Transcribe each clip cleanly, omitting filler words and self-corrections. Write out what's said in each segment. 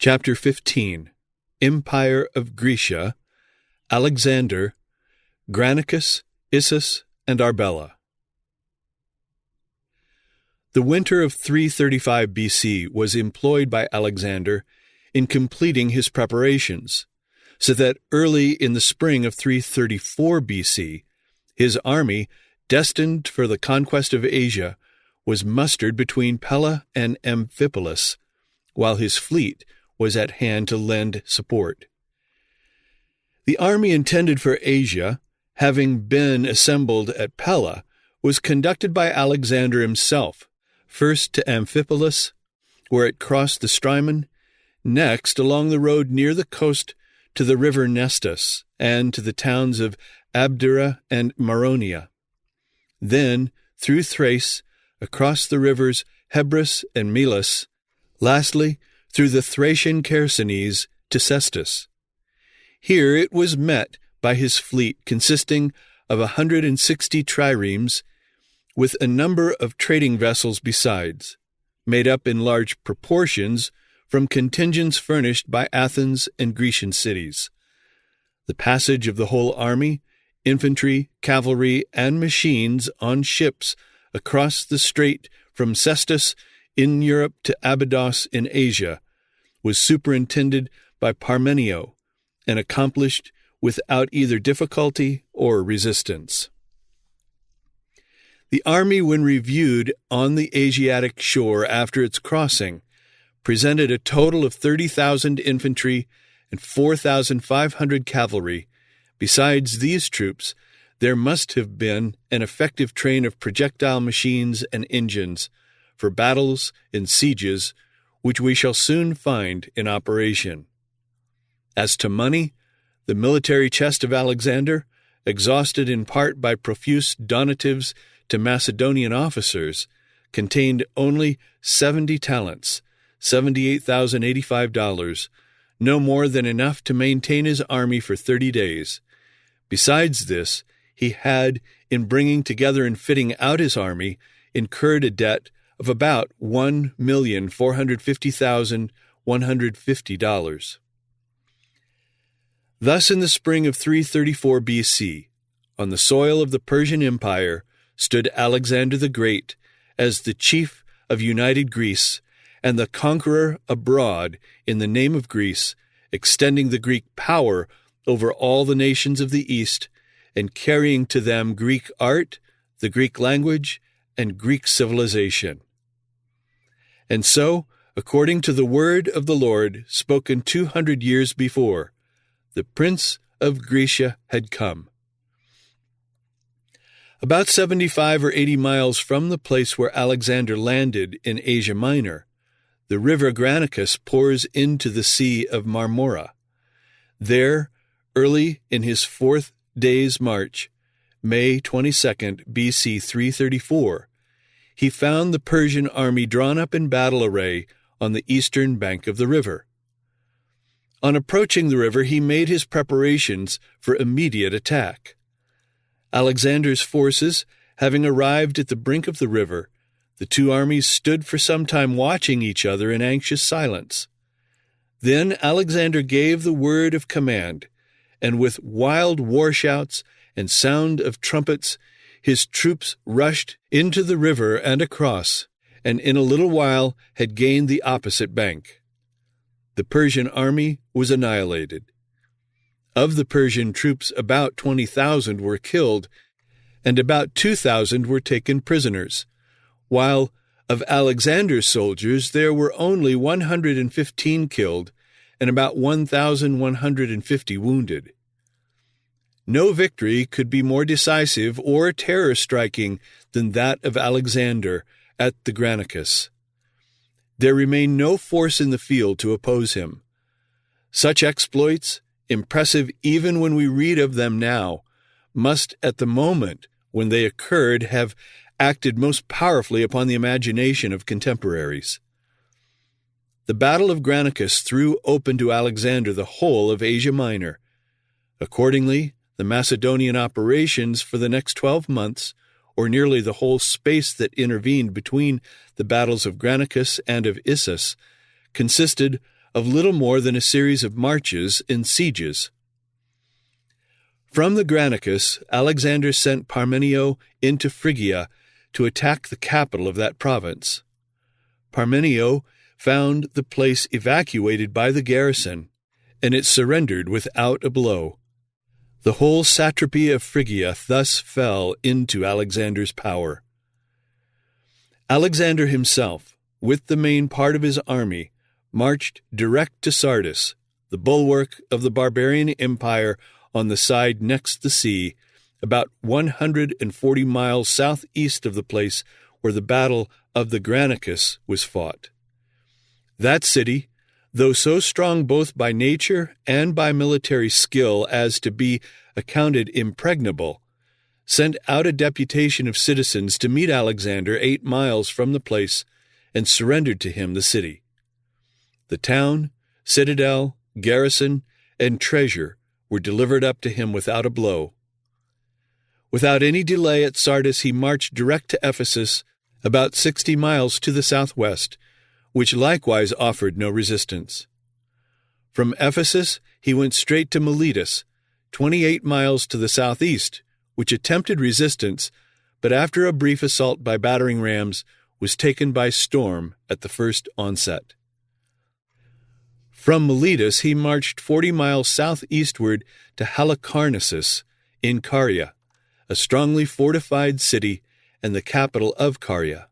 Chapter 15. Empire of Grecia, Alexander, Granicus, Issus, and Arbela. The winter of 335 BC was employed by Alexander in completing his preparations, so that early in the spring of 334 BC, his army, destined for the conquest of Asia, was mustered between Pella and Amphipolis, while his fleet was at hand to lend support. The army intended for Asia, having been assembled at Pella, was conducted by Alexander himself, first to Amphipolis, where it crossed the Strymon, next along the road near the coast to the river Nestus and to the towns of Abdera and Maronia, then through Thrace, across the rivers Hebrus and Melas, lastly through the Thracian Chersonese to Sestus. Here it was met by his fleet, consisting of 160 triremes, with a number of trading vessels besides, made up in large proportions from contingents furnished by Athens and Grecian cities. The passage of the whole army, infantry, cavalry, and machines on ships across the strait from Sestus in Europe to Abydos in Asia was superintended by Parmenio and accomplished without either difficulty or resistance. The army, when reviewed on the Asiatic shore after its crossing, presented a total of 30,000 infantry and 4,500 cavalry. Besides these troops, there must have been an effective train of projectile machines and engines for battles and sieges, which we shall soon find in operation. As to money, the military chest of Alexander, exhausted in part by profuse donatives to Macedonian officers, contained only 70 talents, $78,085, no more than enough to maintain his army for 30 days. Besides this, he had, in bringing together and fitting out his army, incurred a debt of about $1,450,150. Thus, in the spring of 334 BC, on the soil of the Persian Empire, stood Alexander the Great as the chief of united Greece and the conqueror abroad in the name of Greece, extending the Greek power over all the nations of the East and carrying to them Greek art, the Greek language, and Greek civilization. And so, according to the word of the Lord spoken 200 years before, the Prince of Grecia had come. About 75 or 80 miles from the place where Alexander landed in Asia Minor, the river Granicus pours into the Sea of Marmora. There, early in his 4th day's march, May 22nd, BC 334, he found the Persian army drawn up in battle array on the eastern bank of the river. On approaching the river, he made his preparations for immediate attack. Alexander's forces, having arrived at the brink of the river, the two armies stood for some time watching each other in anxious silence. Then Alexander gave the word of command, and with wild war shouts and sound of trumpets, his troops rushed into the river and across, and in a little while had gained the opposite bank. The Persian army was annihilated. Of the Persian troops, about 20,000 were killed, and about 2,000 were taken prisoners, while of Alexander's soldiers there were only 115 killed and about 1,150 wounded. No victory could be more decisive or terror-striking than that of Alexander at the Granicus. There remained no force in the field to oppose him. Such exploits, impressive even when we read of them now, must at the moment when they occurred have acted most powerfully upon the imagination of contemporaries. The Battle of Granicus threw open to Alexander the whole of Asia Minor. Accordingly, the Macedonian operations for the next 12 months, or nearly the whole space that intervened between the battles of Granicus and of Issus, consisted of little more than a series of marches and sieges. From the Granicus, Alexander sent Parmenio into Phrygia to attack the capital of that province. Parmenio found the place evacuated by the garrison, and it surrendered without a blow. The whole satrapy of Phrygia thus fell into Alexander's power. Alexander himself, with the main part of his army, marched direct to Sardis, the bulwark of the barbarian empire on the side next the sea, about 140 miles southeast of the place where the battle of the Granicus was fought. That city, though so strong both by nature and by military skill as to be accounted impregnable, sent out a deputation of citizens to meet Alexander 8 miles from the place and surrendered to him the city. The town, citadel, garrison, and treasure were delivered up to him without a blow. Without any delay at Sardis, he marched direct to Ephesus, about 60 miles to the southwest, which likewise offered no resistance. From Ephesus, he went straight to Miletus, 28 miles to the southeast, which attempted resistance, but after a brief assault by battering rams, was taken by storm at the first onset. From Miletus he marched 40 miles southeastward to Halicarnassus in Caria, a strongly fortified city and the capital of Caria.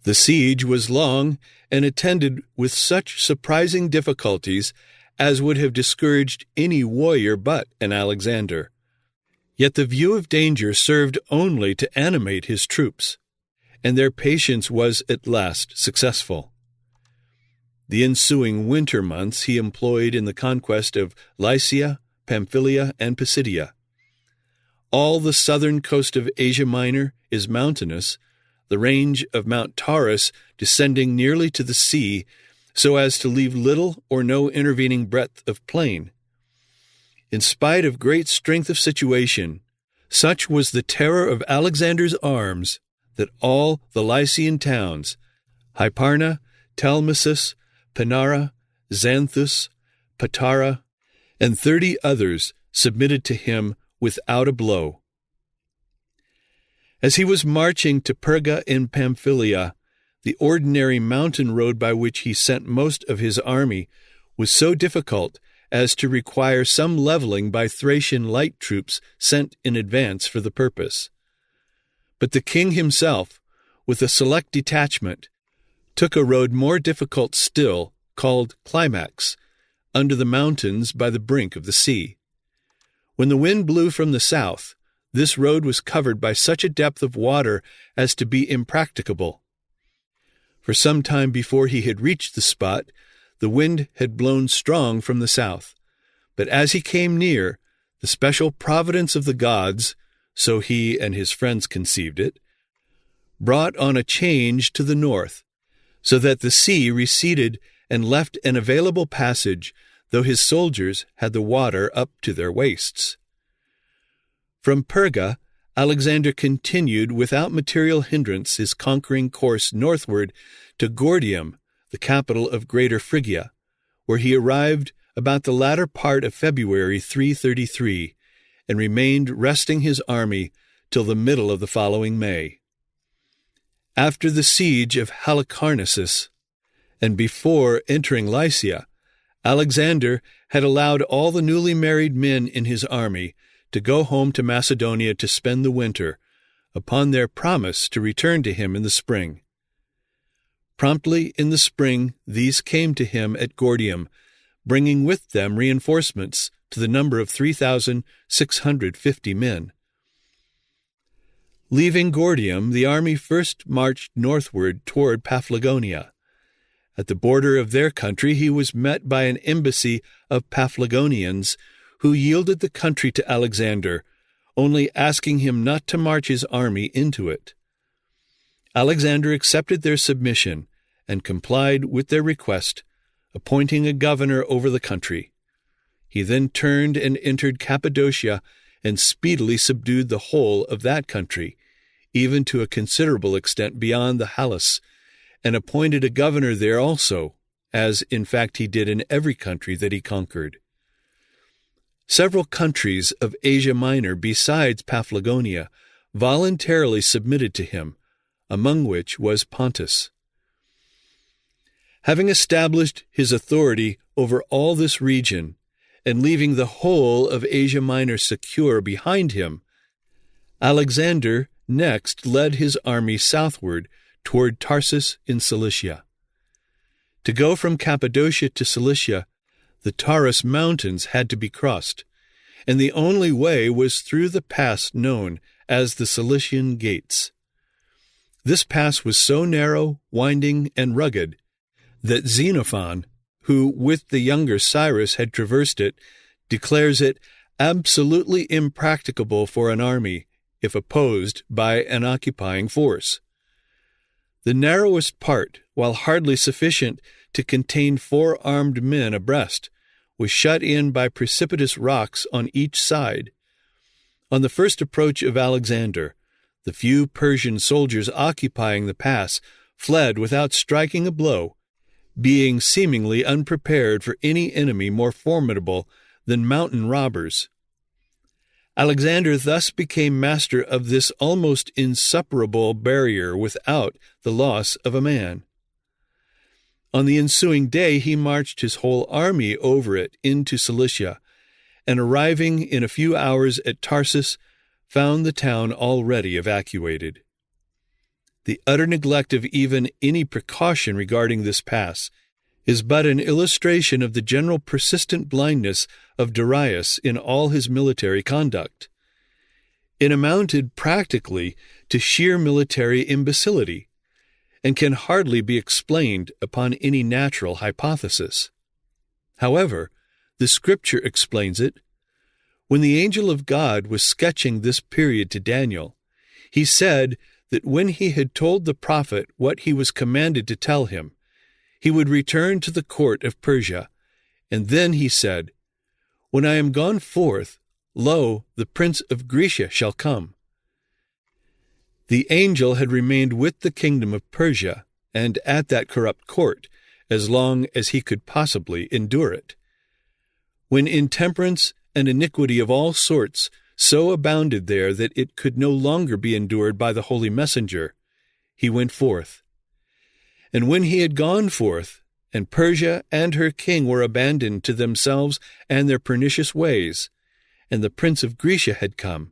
The siege was long and attended with such surprising difficulties as would have discouraged any warrior but an Alexander. Yet the view of danger served only to animate his troops, and their patience was at last successful. The ensuing winter months he employed in the conquest of Lycia, Pamphylia, and Pisidia. All the southern coast of Asia Minor is mountainous, the range of Mount Taurus descending nearly to the sea, so as to leave little or no intervening breadth of plain. In spite of great strength of situation, such was the terror of Alexander's arms that all the Lycian towns, Hyparna, Telmasus, Panara, Xanthus, Patara, and 30 others submitted to him without a blow. As he was marching to Perga in Pamphylia, the ordinary mountain road by which he sent most of his army was so difficult as to require some leveling by Thracian light troops sent in advance for the purpose. But the king himself, with a select detachment, took a road more difficult still, called Climax, under the mountains by the brink of the sea. When the wind blew from the south, this road was covered by such a depth of water as to be impracticable. For some time before he had reached the spot, the wind had blown strong from the south, but as he came near, the special providence of the gods, so he and his friends conceived it, brought on a change to the north, so that the sea receded and left an available passage, though his soldiers had the water up to their waists. From Perga, Alexander continued without material hindrance his conquering course northward to Gordium, the capital of Greater Phrygia, where he arrived about the latter part of February 333, and remained resting his army till the middle of the following May. After the siege of Halicarnassus, and before entering Lycia, Alexander had allowed all the newly married men in his army to go home to Macedonia to spend the winter, upon their promise to return to him in the spring. Promptly in the spring these came to him at Gordium, bringing with them reinforcements to the number of 3,650 men. Leaving Gordium, the army first marched northward toward Paphlagonia. At the border of their country he was met by an embassy of Paphlagonians who yielded the country to Alexander, only asking him not to march his army into it. Alexander accepted their submission and complied with their request, appointing a governor over the country. He then turned and entered Cappadocia and speedily subdued the whole of that country, even to a considerable extent beyond the Halys, and appointed a governor there also, as in fact he did in every country that he conquered. Several countries of Asia Minor besides Paphlagonia voluntarily submitted to him, among which was Pontus. Having established his authority over all this region, and leaving the whole of Asia Minor secure behind him, Alexander next led his army southward toward Tarsus in Cilicia. To go from Cappadocia to Cilicia, the Taurus Mountains had to be crossed, and the only way was through the pass known as the Cilician Gates. This pass was so narrow, winding, and rugged that Xenophon, who with the younger Cyrus had traversed it, declares it absolutely impracticable for an army if opposed by an occupying force. The narrowest part, while hardly sufficient to contain 4 armed men abreast, was shut in by precipitous rocks on each side. On the first approach of Alexander, the few Persian soldiers occupying the pass fled without striking a blow, being seemingly unprepared for any enemy more formidable than mountain robbers. Alexander thus became master of this almost insuperable barrier without the loss of a man. On the ensuing day he marched his whole army over it into Cilicia, and arriving in a few hours at Tarsus, found the town already evacuated. The utter neglect of even any precaution regarding this pass is but an illustration of the general persistent blindness of Darius in all his military conduct. It amounted practically to sheer military imbecility, and can hardly be explained upon any natural hypothesis. However, the Scripture explains it. When the angel of God was sketching this period to Daniel, he said that when he had told the prophet what he was commanded to tell him, he would return to the court of Persia, and then he said, "When I am gone forth, lo, the prince of Grecia shall come." The angel had remained with the kingdom of Persia and at that corrupt court as long as he could possibly endure it. When intemperance and iniquity of all sorts so abounded there that it could no longer be endured by the holy messenger, he went forth. And when he had gone forth, and Persia and her king were abandoned to themselves and their pernicious ways, and the prince of Grecia had come,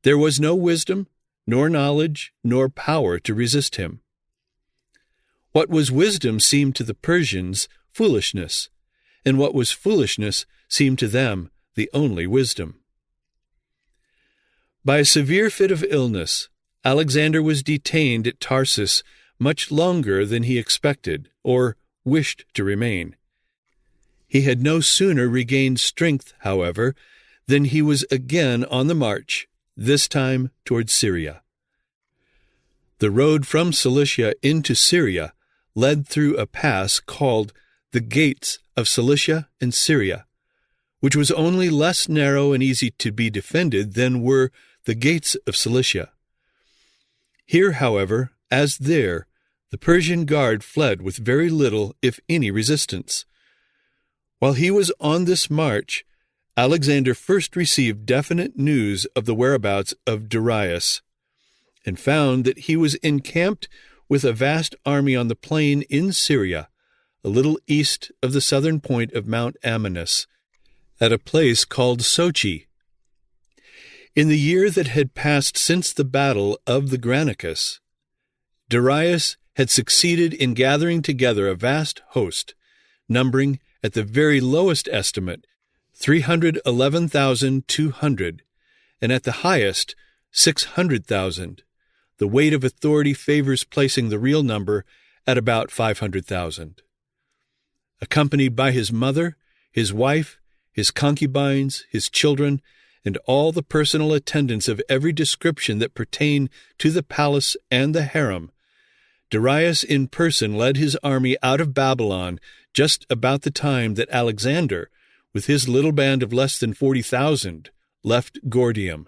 there was no wisdom, nor knowledge, nor power to resist him. What was wisdom seemed to the Persians foolishness, and what was foolishness seemed to them the only wisdom. By a severe fit of illness, Alexander was detained at Tarsus much longer than he expected or wished to remain. He had no sooner regained strength, however, than he was again on the march, this time towards Syria. The road from Cilicia into Syria led through a pass called the Gates of Cilicia and Syria, which was only less narrow and easy to be defended than were the gates of Cilicia. Here, however, as there, the Persian guard fled with very little, if any, resistance. While he was on this march, Alexander first received definite news of the whereabouts of Darius, and found that he was encamped with a vast army on the plain in Syria, a little east of the southern point of Mount Amanus, at a place called Sochi. In the year that had passed since the battle of the Granicus, Darius had succeeded in gathering together a vast host, numbering, at the very lowest estimate, 311,200, and at the highest, 600,000. The weight of authority favors placing the real number at about 500,000. Accompanied by his mother, his wife, his concubines, his children, and all the personal attendants of every description that pertain to the palace and the harem, Darius in person led his army out of Babylon just about the time that Alexander, with his little band of less than 40,000, left Gordium.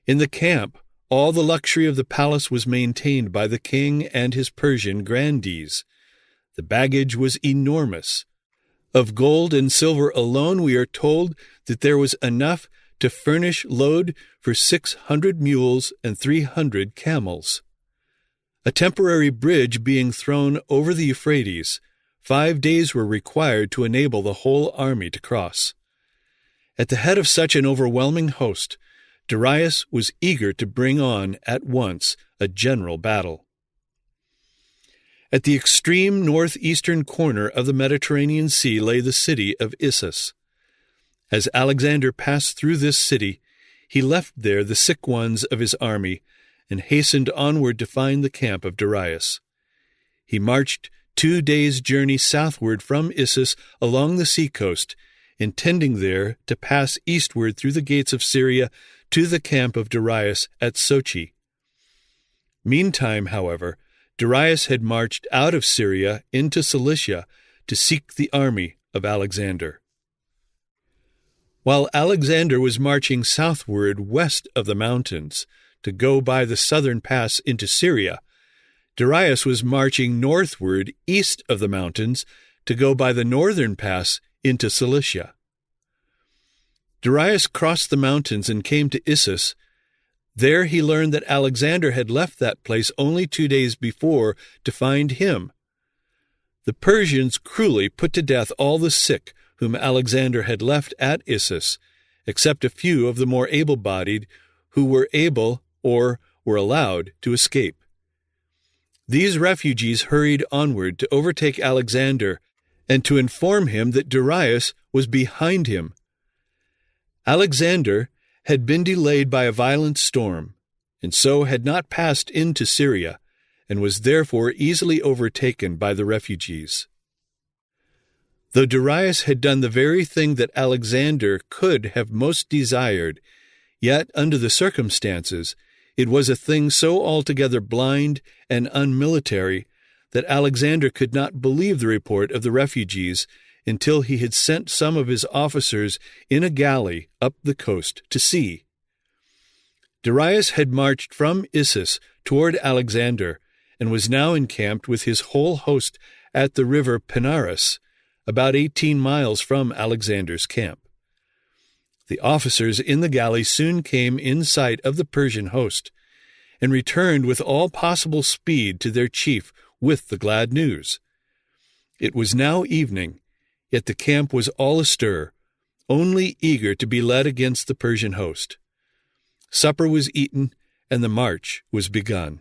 In the camp, all the luxury of the palace was maintained by the king and his Persian grandees. The baggage was enormous. Of gold and silver alone, we are told that there was enough to furnish load for 600 mules and 300 camels. A temporary bridge being thrown over the Euphrates, 5 days were required to enable the whole army to cross. At the head of such an overwhelming host, Darius was eager to bring on at once a general battle. At the extreme northeastern corner of the Mediterranean Sea lay the city of Issus. As Alexander passed through this city, he left there the sick ones of his army and hastened onward to find the camp of Darius. He marched 2 days' journey southward from Issus along the seacoast, intending there to pass eastward through the gates of Syria to the camp of Darius at Sochi. Meantime, however, Darius had marched out of Syria into Cilicia to seek the army of Alexander. While Alexander was marching southward west of the mountains to go by the southern pass into Syria, Darius was marching northward east of the mountains to go by the northern pass into Cilicia. Darius crossed the mountains and came to Issus. There he learned that Alexander had left that place only 2 days before to find him. The Persians cruelly put to death all the sick whom Alexander had left at Issus, except a few of the more able-bodied who were able or were allowed to escape. These refugees hurried onward to overtake Alexander and to inform him that Darius was behind him. Alexander had been delayed by a violent storm, and so had not passed into Syria, and was therefore easily overtaken by the refugees. Though Darius had done the very thing that Alexander could have most desired, yet, under the circumstances, it was a thing so altogether blind and unmilitary that Alexander could not believe the report of the refugees until he had sent some of his officers in a galley up the coast to see. Darius had marched from Issus toward Alexander, and was now encamped with his whole host at the river Pinaris, about 18 miles from Alexander's camp. The officers in the galley soon came in sight of the Persian host, and returned with all possible speed to their chief with the glad news. It was now evening, yet the camp was all astir, only eager to be led against the Persian host. Supper was eaten, and the march was begun.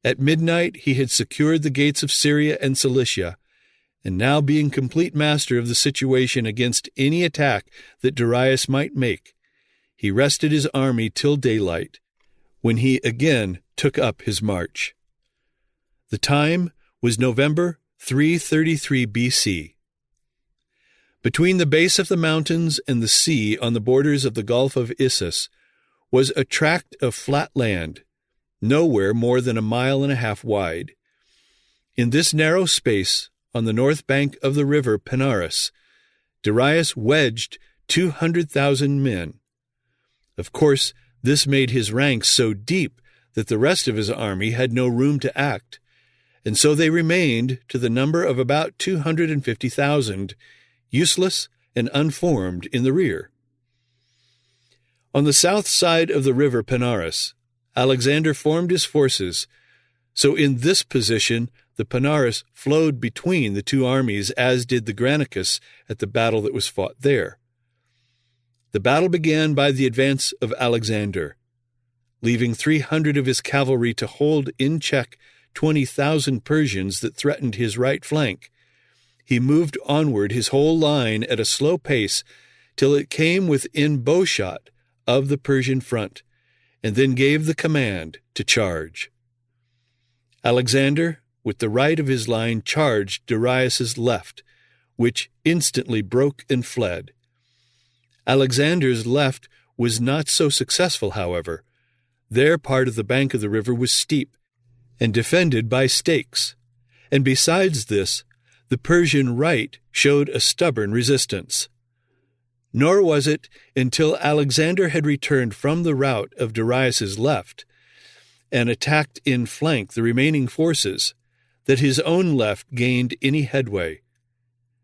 At midnight he had secured the gates of Syria and Cilicia, and now being complete master of the situation against any attack that Darius might make, he rested his army till daylight, when he again took up his march. The time was November 333 B.C. Between the base of the mountains and the sea on the borders of the Gulf of Issus was a tract of flat land, nowhere more than 1.5 miles wide. In this narrow space, on the north bank of the river Pinaris, Darius wedged 200,000 men. Of course, this made his ranks so deep that the rest of his army had no room to act, and so they remained to the number of about 250,000, useless and unformed in the rear. On the south side of the river Pinaris, Alexander formed his forces, so in this position the Pinaris flowed between the two armies, as did the Granicus at the battle that was fought there. The battle began by the advance of Alexander. Leaving 300 of his cavalry to hold in check 20,000 Persians that threatened his right flank, he moved onward his whole line at a slow pace till it came within bowshot of the Persian front, and then gave the command to charge. Alexander, with the right of his line, charged Darius's left, which instantly broke and fled. Alexander's left was not so successful, however. Their part of the bank of the river was steep and defended by stakes, and besides this, the Persian right showed a stubborn resistance. Nor was it until Alexander had returned from the rout of Darius's left and attacked in flank the remaining forces that his own left gained any headway.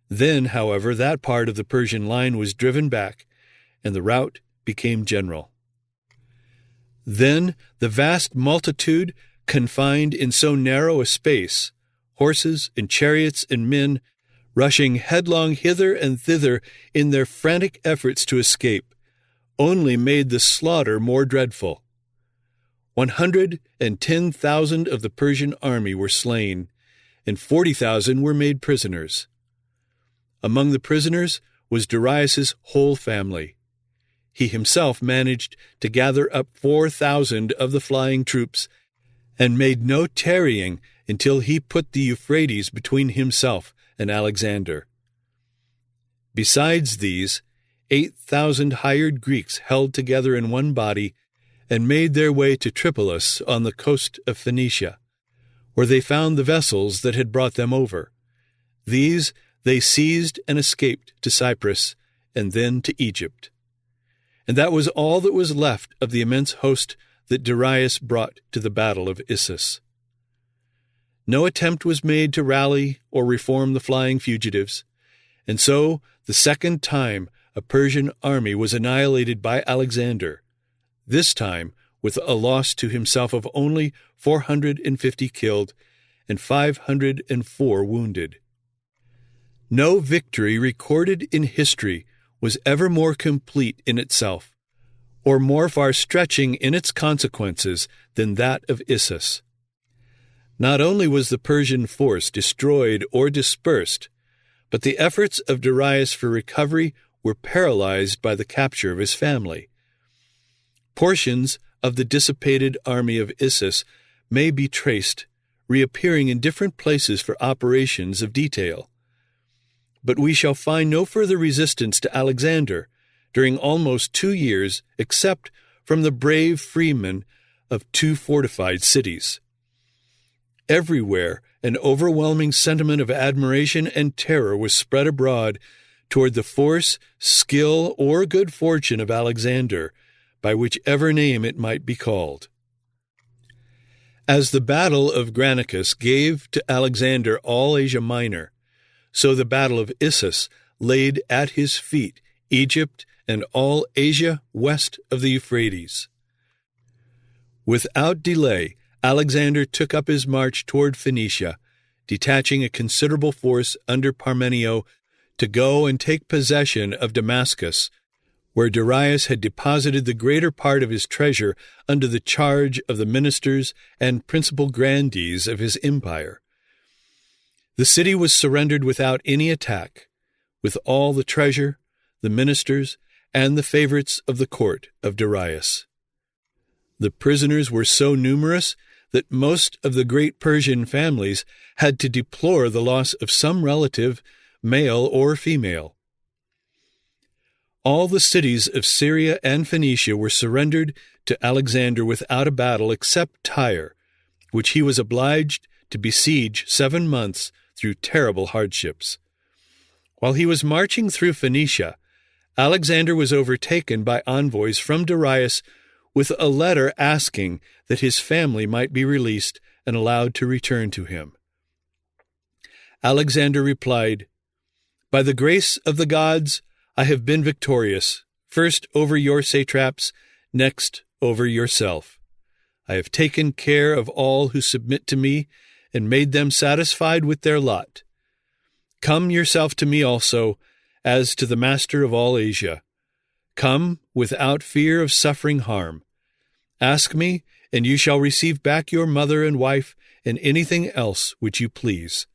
Then, however, that part of the Persian line was driven back, and the rout became general. Then the vast multitude, confined in so narrow a space, horses and chariots and men, rushing headlong hither and thither in their frantic efforts to escape, only made the slaughter more dreadful. 110,000 of the Persian army were slain, and 40,000 were made prisoners. Among the prisoners was Darius's whole family. He himself managed to gather up 4,000 of the flying troops, and made no tarrying until he put the Euphrates between himself and Alexander. Besides these, 8,000 hired Greeks held together in one body and made their way to Tripolis on the coast of Phoenicia, where they found the vessels that had brought them over. These they seized and escaped to Cyprus and then to Egypt. And that was all that was left of the immense host that Darius brought to the battle of Issus. No attempt was made to rally or reform the flying fugitives, and so the second time a Persian army was annihilated by Alexander, this time with a loss to himself of only 450 killed and 504 wounded. No victory recorded in history was ever more complete in itself, or more far-stretching in its consequences than that of Issus. Not only was the Persian force destroyed or dispersed, but the efforts of Darius for recovery were paralyzed by the capture of his family. Portions of the dissipated army of Issus may be traced, reappearing in different places for operations of detail. But we shall find no further resistance to Alexander during almost 2 years, except from the brave freemen of 2 fortified cities. Everywhere an overwhelming sentiment of admiration and terror was spread abroad toward the force, skill, or good fortune of Alexander, by whichever name it might be called. As the battle of Granicus gave to Alexander all Asia Minor, so the battle of Issus laid at his feet Egypt and all Asia west of the Euphrates. Without delay, Alexander took up his march toward Phoenicia, detaching a considerable force under Parmenio to go and take possession of Damascus, where Darius had deposited the greater part of his treasure under the charge of the ministers and principal grandees of his empire. The city was surrendered without any attack, with all the treasure, the ministers, and the favorites of the court of Darius. The prisoners were so numerous that most of the great Persian families had to deplore the loss of some relative, male or female. All the cities of Syria and Phoenicia were surrendered to Alexander without a battle except Tyre, which he was obliged to besiege 7 months through terrible hardships. While he was marching through Phoenicia, Alexander was overtaken by envoys from Darius with a letter asking that his family might be released and allowed to return to him. Alexander replied, "By the grace of the gods, I have been victorious, first over your satraps, next over yourself. I have taken care of all who submit to me and made them satisfied with their lot. Come yourself to me also, as to the master of all Asia. Come without fear of suffering harm. Ask me, and you shall receive back your mother and wife and anything else which you please.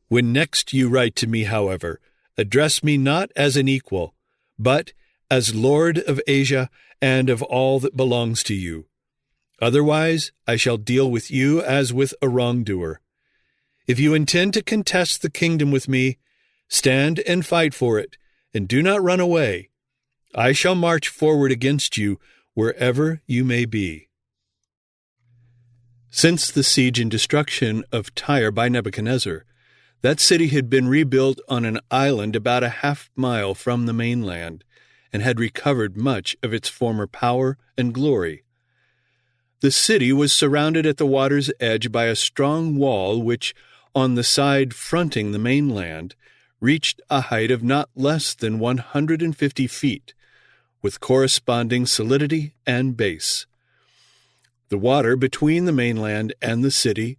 When next you write to me, however, address me not as an equal, but as Lord of Asia and of all that belongs to you. Otherwise, I shall deal with you as with a wrongdoer. If you intend to contest the kingdom with me, stand and fight for it, and do not run away. I shall march forward against you wherever you may be." Since the siege and destruction of Tyre by Nebuchadnezzar, that city had been rebuilt on an island about a half-mile from the mainland, and had recovered much of its former power and glory. The city was surrounded at the water's edge by a strong wall which, on the side fronting the mainland, reached a height of not less than 150 feet, with corresponding solidity and base. The water between the mainland and the city,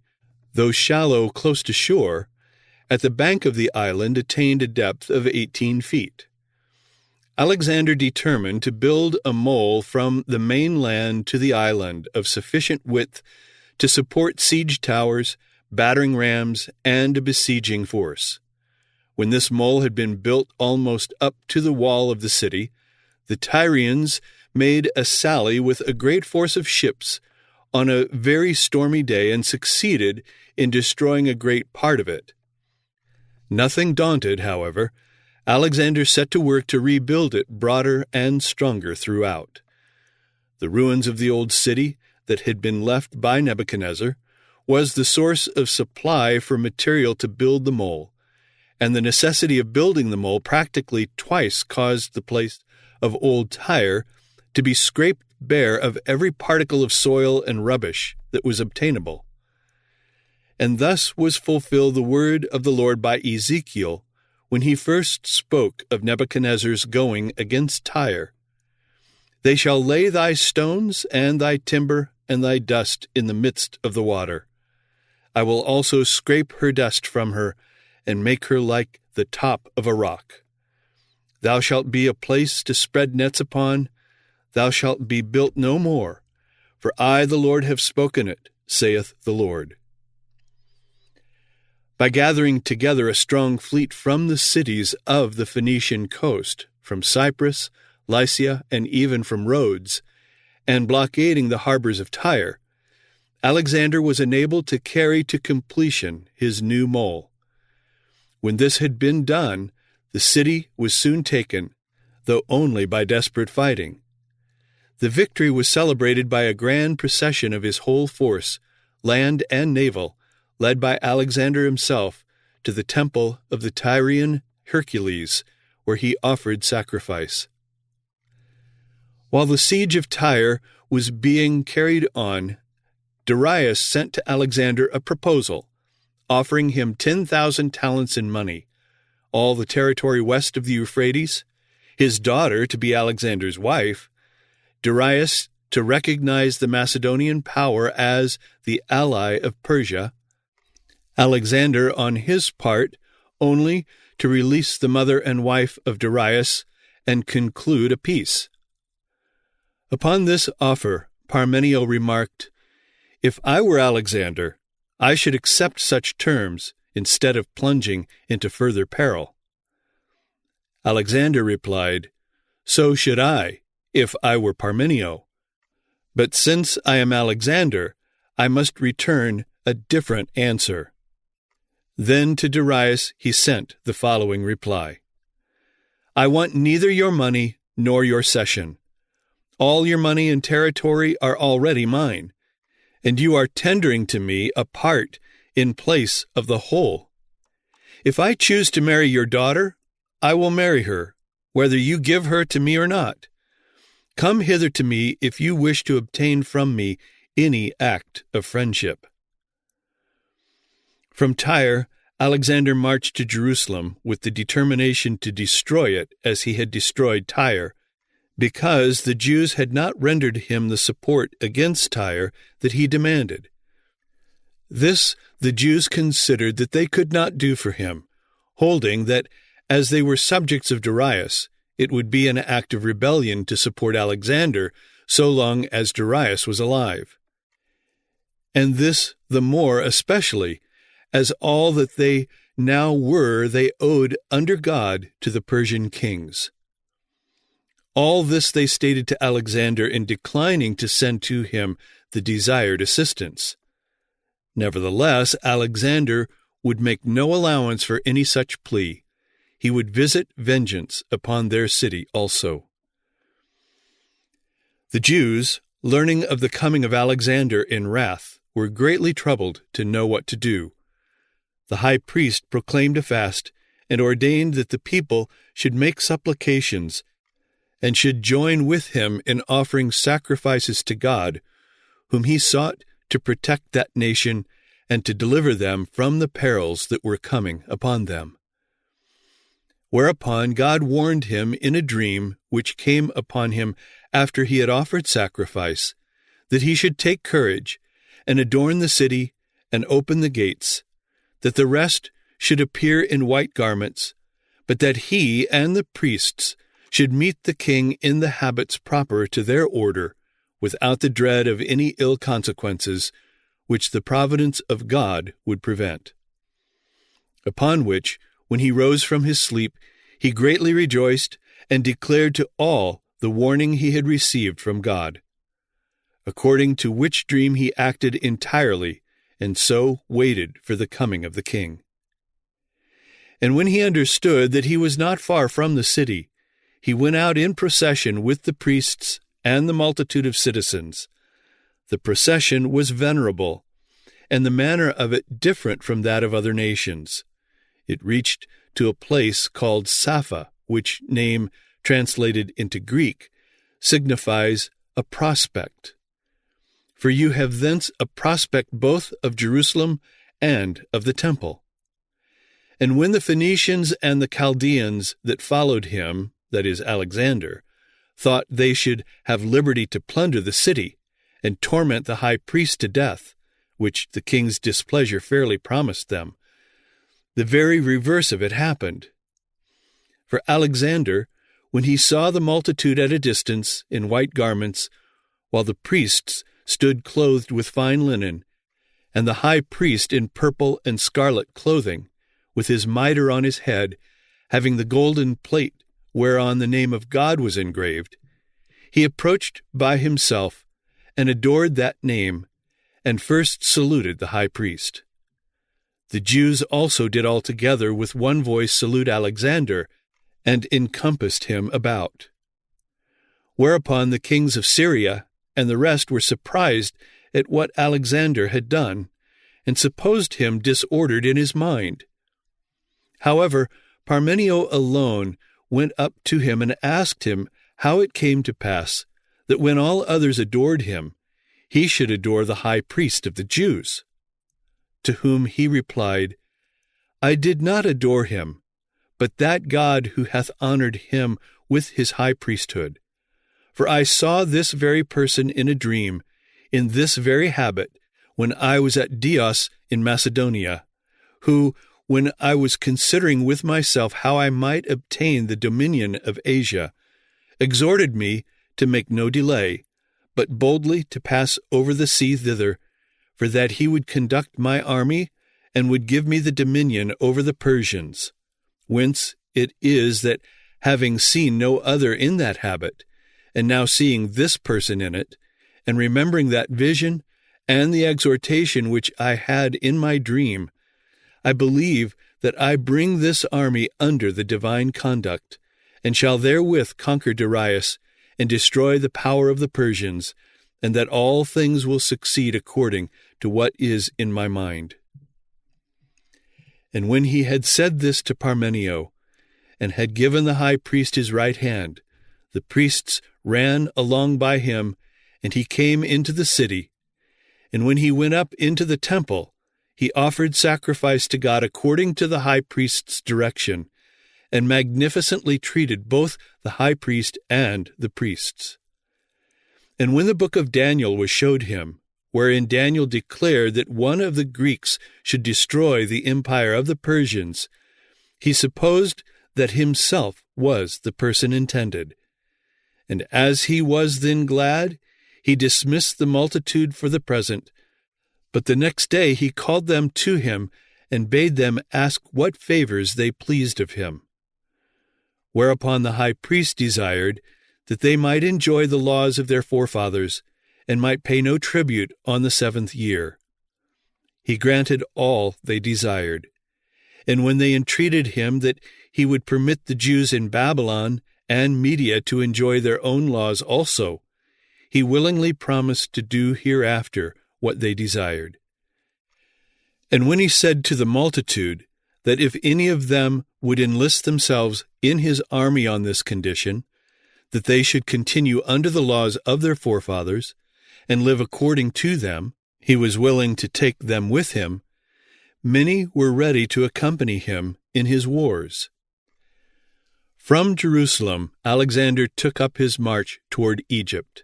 though shallow close to shore, at the bank of the island attained a depth of 18 feet. Alexander determined to build a mole from the mainland to the island of sufficient width to support siege towers, battering rams, and a besieging force. When this mole had been built almost up to the wall of the city, the Tyrians made a sally with a great force of ships on a very stormy day and succeeded in destroying a great part of it. Nothing daunted, however, Alexander set to work to rebuild it broader and stronger throughout. The ruins of the old city that had been left by Nebuchadnezzar was the source of supply for material to build the mole, and the necessity of building the mole practically twice caused the place of old Tyre to be scraped bare of every particle of soil and rubbish that was obtainable. And thus was fulfilled the word of the Lord by Ezekiel, when he first spoke of Nebuchadnezzar's going against Tyre. They shall lay thy stones and thy timber and thy dust in the midst of the water. I will also scrape her dust from her, and make her like the top of a rock. Thou shalt be a place to spread nets upon, thou shalt be built no more, for I the Lord have spoken it, saith the Lord. By gathering together a strong fleet from the cities of the Phoenician coast, from Cyprus, Lycia, and even from Rhodes, and blockading the harbors of Tyre, Alexander was enabled to carry to completion his new mole. When this had been done, the city was soon taken, though only by desperate fighting. The victory was celebrated by a grand procession of his whole force, land and naval, led by Alexander himself, to the temple of the Tyrian Hercules, where he offered sacrifice. While the siege of Tyre was being carried on, Darius sent to Alexander a proposal, offering him 10,000 talents in money, all the territory west of the Euphrates, his daughter to be Alexander's wife, Darius to recognize the Macedonian power as the ally of Persia, Alexander, on his part, only to release the mother and wife of Darius and conclude a peace. Upon this offer, Parmenio remarked, "If I were Alexander, I should accept such terms instead of plunging into further peril." Alexander replied, "So should I, if I were Parmenio. But since I am Alexander, I must return a different answer." Then to Darius he sent the following reply: "I want neither your money nor your cession. All your money and territory are already mine, and you are tendering to me a part in place of the whole. If I choose to marry your daughter, I will marry her, whether you give her to me or not. Come hither to me if you wish to obtain from me any act of friendship." From Tyre, Alexander marched to Jerusalem with the determination to destroy it as he had destroyed Tyre, because the Jews had not rendered him the support against Tyre that he demanded. This the Jews considered that they could not do for him, holding that, as they were subjects of Darius, it would be an act of rebellion to support Alexander so long as Darius was alive. And this the more especially, as all that they now were they owed under God to the Persian kings. All this they stated to Alexander in declining to send to him the desired assistance. Nevertheless, Alexander would make no allowance for any such plea. He would visit vengeance upon their city also. The Jews, learning of the coming of Alexander in wrath, were greatly troubled to know what to do. The high priest proclaimed a fast and ordained that the people should make supplications and should join with him in offering sacrifices to God, whom he sought to protect that nation and to deliver them from the perils that were coming upon them. Whereupon God warned him in a dream which came upon him after he had offered sacrifice, that he should take courage and adorn the city and open the gates, that the rest should appear in white garments, but that he and the priests should meet the king in the habits proper to their order, without the dread of any ill consequences, which the providence of God would prevent. Upon which, when he rose from his sleep, he greatly rejoiced and declared to all the warning he had received from God. According to which dream he acted entirely, and so waited for the coming of the king. And when he understood that he was not far from the city, he went out in procession with the priests and the multitude of citizens. The procession was venerable, and the manner of it different from that of other nations. It reached to a place called Sapha, which name, translated into Greek, signifies a prospect. For you have thence a prospect both of Jerusalem and of the temple. And when the Phoenicians and the Chaldeans that followed him, that is, Alexander, thought they should have liberty to plunder the city and torment the high priest to death, which the king's displeasure fairly promised them, the very reverse of it happened. For Alexander, when he saw the multitude at a distance in white garments, while the priests stood clothed with fine linen, and the high priest in purple and scarlet clothing, with his mitre on his head, having the golden plate whereon the name of God was engraved, he approached by himself and adored that name, and first saluted the high priest. The Jews also did altogether with one voice salute Alexander, and encompassed him about. Whereupon the kings of Syria and the rest were surprised at what Alexander had done, and supposed him disordered in his mind. However, Parmenio alone went up to him and asked him how it came to pass that when all others adored him, he should adore the high priest of the Jews. To whom he replied, I did not adore him, but that God who hath honored him with his high priesthood. For I saw this very person in a dream, in this very habit, when I was at Dios in Macedonia, who, when I was considering with myself how I might obtain the dominion of Asia, exhorted me to make no delay, but boldly to pass over the sea thither, for that he would conduct my army, and would give me the dominion over the Persians. Whence it is that, having seen no other in that habit, and now seeing this person in it, and remembering that vision and the exhortation which I had in my dream, I believe that I bring this army under the divine conduct, and shall therewith conquer Darius, and destroy the power of the Persians, and that all things will succeed according to what is in my mind. And when he had said this to Parmenio, and had given the high priest his right hand, the priests ran along by him, and he came into the city. And when he went up into the temple, he offered sacrifice to God according to the high priest's direction, and magnificently treated both the high priest and the priests. And when the book of Daniel was showed him, wherein Daniel declared that one of the Greeks should destroy the empire of the Persians, he supposed that himself was the person intended. And as he was then glad, he dismissed the multitude for the present. But the next day he called them to him, and bade them ask what favors they pleased of him. Whereupon the high priest desired that they might enjoy the laws of their forefathers, and might pay no tribute on the 7th year. He granted all they desired. And when they entreated him that he would permit the Jews in Babylon and Media to enjoy their own laws also, he willingly promised to do hereafter what they desired. And when he said to the multitude that if any of them would enlist themselves in his army on this condition, that they should continue under the laws of their forefathers, and live according to them, he was willing to take them with him, many were ready to accompany him in his wars. From Jerusalem, Alexander took up his march toward Egypt.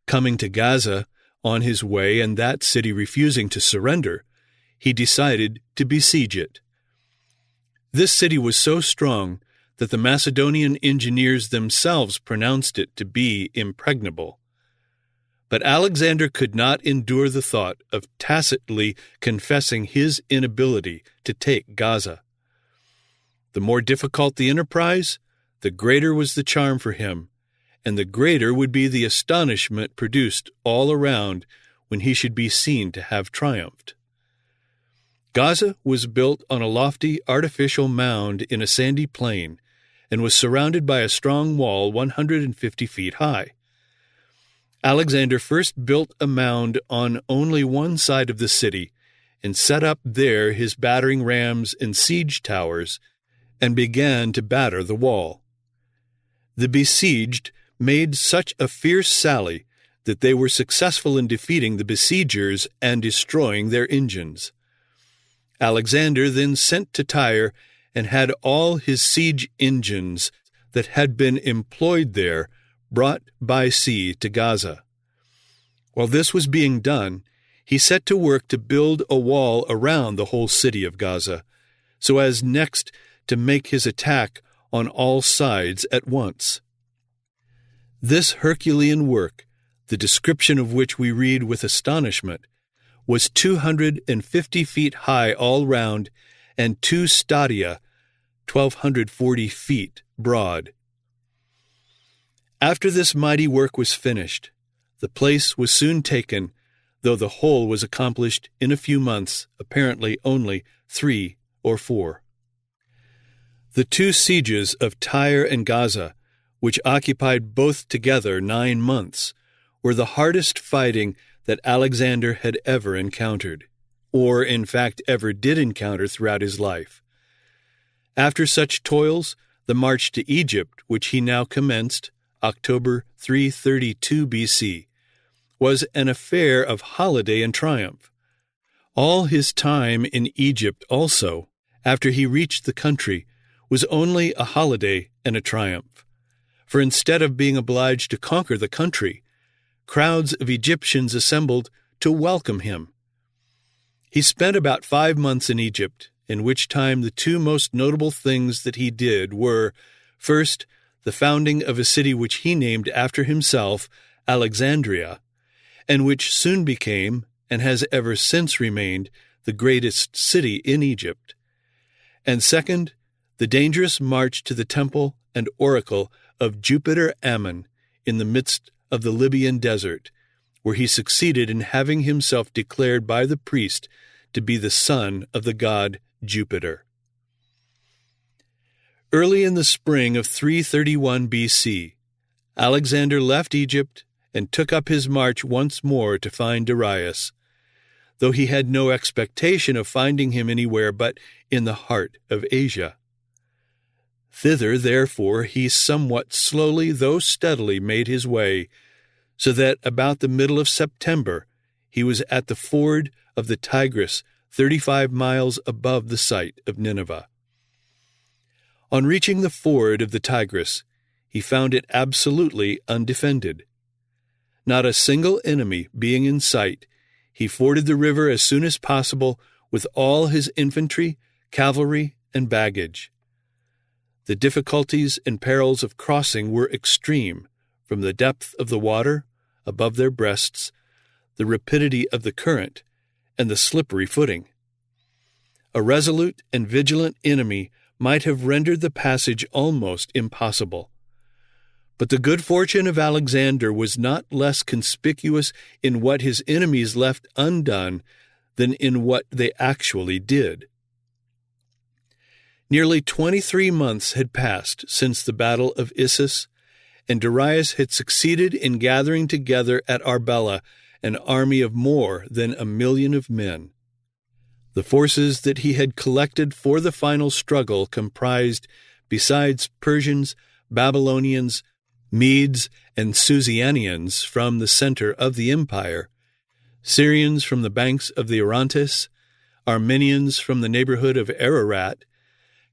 Coming to Gaza on his way, and that city refusing to surrender, he decided to besiege it. This city was so strong that the Macedonian engineers themselves pronounced it to be impregnable. But Alexander could not endure the thought of tacitly confessing his inability to take Gaza. The more difficult the enterprise, the greater was the charm for him, and the greater would be the astonishment produced all around when he should be seen to have triumphed. Gaza was built on a lofty artificial mound in a sandy plain, and was surrounded by a strong wall 150 feet high. Alexander first built a mound on only one side of the city, and set up there his battering rams and siege towers, and began to batter the wall. The besieged made such a fierce sally that they were successful in defeating the besiegers and destroying their engines. Alexander then sent to Tyre and had all his siege engines that had been employed there brought by sea to Gaza. While this was being done, he set to work to build a wall around the whole city of Gaza, so as next to make his attack on all sides at once. This Herculean work, the description of which we read with astonishment, was 250 feet high all round and 2 stadia, 1,240 feet broad. After this mighty work was finished, the place was soon taken, though the whole was accomplished in a few months, apparently only 3 or 4. The 2 sieges of Tyre and Gaza, which occupied both together 9 months, were the hardest fighting that Alexander had ever encountered, or in fact ever did encounter throughout his life. After such toils, the march to Egypt, which he now commenced, October 332 B.C., was an affair of holiday and triumph. All his time in Egypt also, after he reached the country, was only a holiday and a triumph. For instead of being obliged to conquer the country, crowds of Egyptians assembled to welcome him. He spent about 5 months in Egypt, in which time the 2 most notable things that he did were, first, the founding of a city which he named after himself, Alexandria, and which soon became, and has ever since remained, the greatest city in Egypt. And second, the dangerous march to the temple and oracle of Jupiter Ammon in the midst of the Libyan desert, where he succeeded in having himself declared by the priest to be the son of the god Jupiter. Early in the spring of 331 B.C., Alexander left Egypt and took up his march once more to find Darius, though he had no expectation of finding him anywhere but in the heart of Asia. Thither, therefore, he somewhat slowly, though steadily, made his way, so that about the middle of September he was at the ford of the Tigris, 35 miles above the site of Nineveh. On reaching the ford of the Tigris, he found it absolutely undefended. Not a single enemy being in sight, he forded the river as soon as possible with all his infantry, cavalry, and baggage. The difficulties and perils of crossing were extreme, from the depth of the water above their breasts, the rapidity of the current, and the slippery footing. A resolute and vigilant enemy might have rendered the passage almost impossible. But the good fortune of Alexander was not less conspicuous in what his enemies left undone than in what they actually did. Nearly 23 months had passed since the battle of Issus, and Darius had succeeded in gathering together at Arbela an army of more than 1,000,000 of men. The forces that he had collected for the final struggle comprised, besides Persians, Babylonians, Medes and Susianians from the center of the empire, Syrians from the banks of the Orontes, Armenians from the neighborhood of Ararat,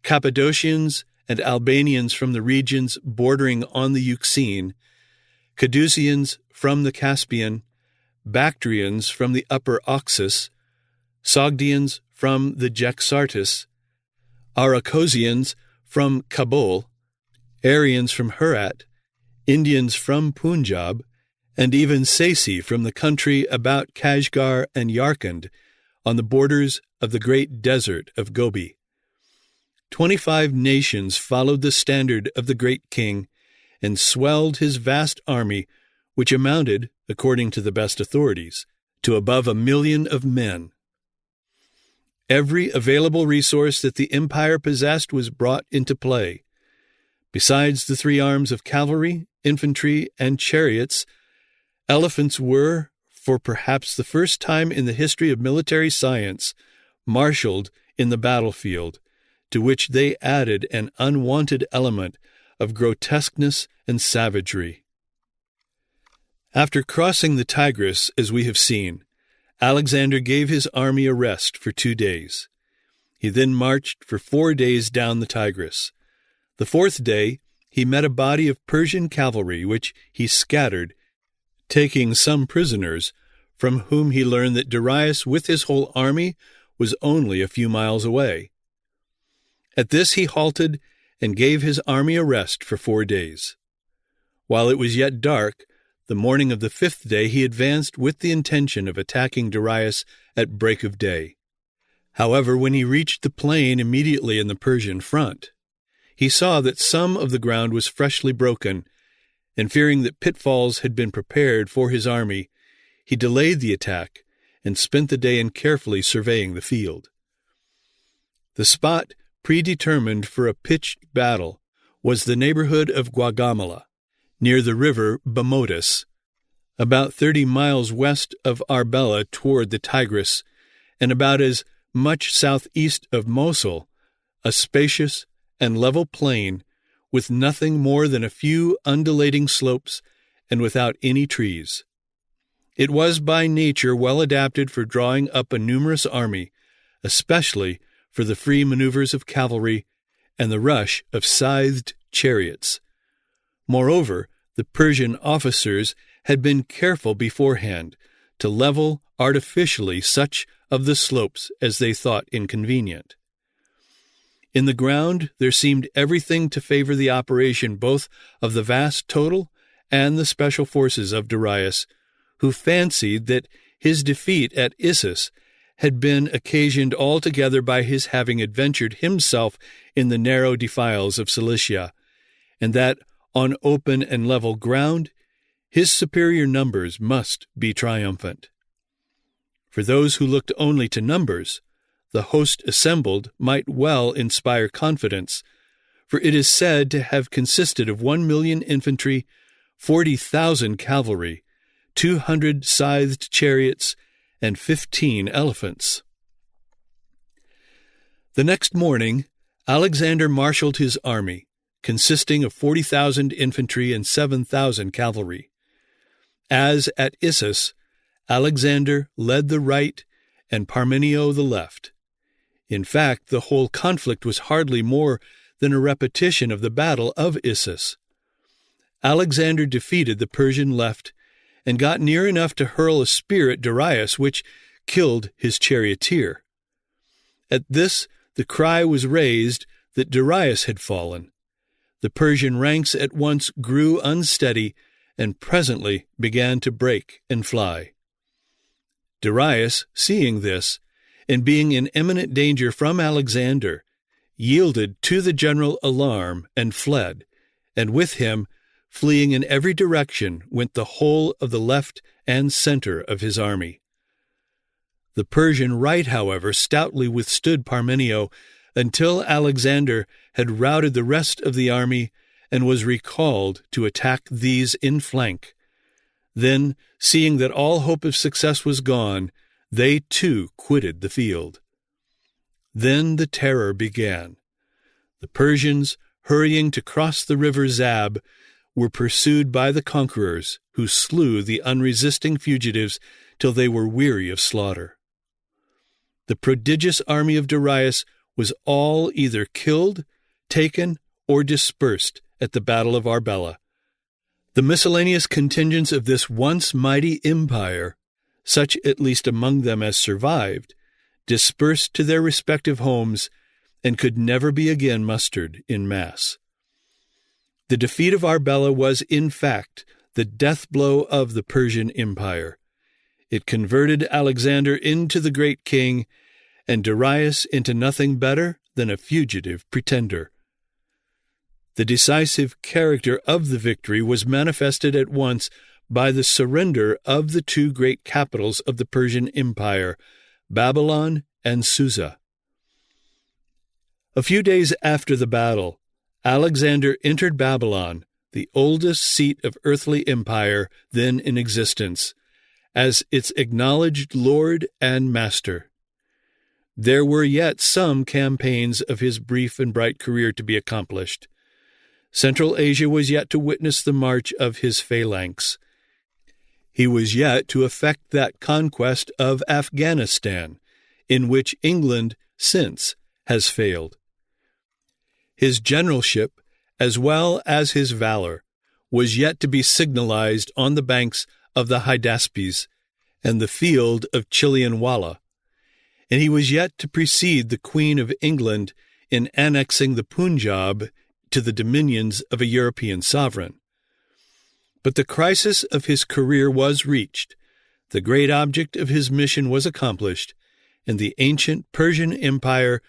Cappadocians and Albanians from the regions bordering on the Euxine, Cadusians from the Caspian, Bactrians from the upper Oxus, Sogdians from the Jaxartes, Arachosians from Kabul, Aryans from Herat, Indians from Punjab, and even Sasi from the country about Kashgar and Yarkand, on the borders of the great desert of Gobi. 25 nations followed the standard of the great king and swelled his vast army, which amounted, according to the best authorities, to above 1 million of men. Every available resource that the empire possessed was brought into play. Besides the 3 arms of cavalry, infantry, and chariots, elephants were, for perhaps the first time in the history of military science, marshaled in the battlefield, to which they added an unwanted element of grotesqueness and savagery. After crossing the Tigris, as we have seen, Alexander gave his army a rest for 2 days. He then marched for 4 days down the Tigris. The 4th day, he met a body of Persian cavalry, which he scattered, taking some prisoners, from whom he learned that Darius with his whole army was only a few miles away. At this he halted and gave his army a rest for 4 days. While it was yet dark, the morning of the 5th day, he advanced with the intention of attacking Darius at break of day. However, when he reached the plain immediately in the Persian front, he saw that some of the ground was freshly broken, and fearing that pitfalls had been prepared for his army, he delayed the attack and spent the day in carefully surveying the field. The spot predetermined for a pitched battle was the neighborhood of Gaugamela, near the river Bamotus, about 30 miles west of Arbela toward the Tigris, and about as much southeast of Mosul, a spacious and level plain with nothing more than a few undulating slopes and without any trees. It was by nature well adapted for drawing up a numerous army, especially for the free maneuvers of cavalry and the rush of scythed chariots. Moreover, the Persian officers had been careful beforehand to level artificially such of the slopes as they thought inconvenient. In the ground there seemed everything to favor the operation both of the vast total and the special forces of Darius, who fancied that his defeat at Issus had been occasioned altogether by his having adventured himself in the narrow defiles of Cilicia, and that on open and level ground his superior numbers must be triumphant. For those who looked only to numbers, the host assembled might well inspire confidence, for it is said to have consisted of 1 million infantry, 40,000 cavalry, 200 scythed chariots, and 15 elephants. The next morning, Alexander marshaled his army, consisting of 40,000 infantry and 7,000 cavalry. As at Issus, Alexander led the right and Parmenio the left. In fact, the whole conflict was hardly more than a repetition of the battle of Issus. Alexander defeated the Persian left and got near enough to hurl a spear at Darius, which killed his charioteer. At this, the cry was raised that Darius had fallen. The Persian ranks at once grew unsteady and presently began to break and fly. Darius, seeing this, and being in imminent danger from Alexander, yielded to the general alarm and fled, and with him, fleeing in every direction, went the whole of the left and center of his army. The Persian right, however, stoutly withstood Parmenio until Alexander had routed the rest of the army and was recalled to attack these in flank. Then, seeing that all hope of success was gone, they too quitted the field. Then the terror began. The Persians, hurrying to cross the river Zab, were pursued by the conquerors, who slew the unresisting fugitives till they were weary of slaughter. The prodigious army of Darius was all either killed, taken, or dispersed at the Battle of Arbela. The miscellaneous contingents of this once mighty empire, such at least among them as survived, dispersed to their respective homes and could never be again mustered in mass. The defeat of Arbela was, in fact, the death blow of the Persian Empire. It converted Alexander into the great king, and Darius into nothing better than a fugitive pretender. The decisive character of the victory was manifested at once by the surrender of the two great capitals of the Persian Empire, Babylon and Susa. A few days after the battle, Alexander entered Babylon, the oldest seat of earthly empire then in existence, as its acknowledged lord and master. There were yet some campaigns of his brief and bright career to be accomplished. Central Asia was yet to witness the march of his phalanx. He was yet to effect that conquest of Afghanistan, in which England since has failed. His generalship, as well as his valor, was yet to be signalized on the banks of the Hydaspes and the field of Chillianwalla, and he was yet to precede the Queen of England in annexing the Punjab to the dominions of a European sovereign. But the crisis of his career was reached, the great object of his mission was accomplished, and the ancient Persian Empire,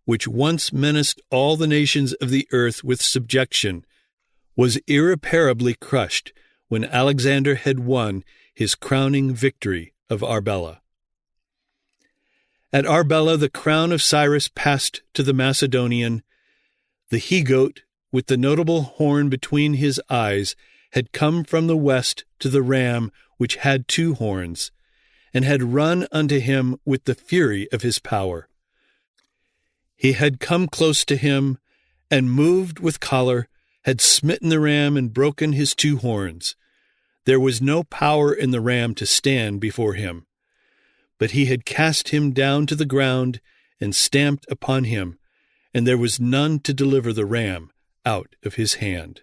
which once menaced all the nations of the earth with subjection, was irreparably crushed when Alexander had won his crowning victory of Arbela. At Arbela, the crown of Cyrus passed to the Macedonian. The he-goat, with the notable horn between his eyes, had come from the west to the ram which had two horns, and had run unto him with the fury of his power. He had come close to him, and moved with choler, had smitten the ram and broken his two horns. There was no power in the ram to stand before him. But he had cast him down to the ground and stamped upon him, and there was none to deliver the ram out of his hand.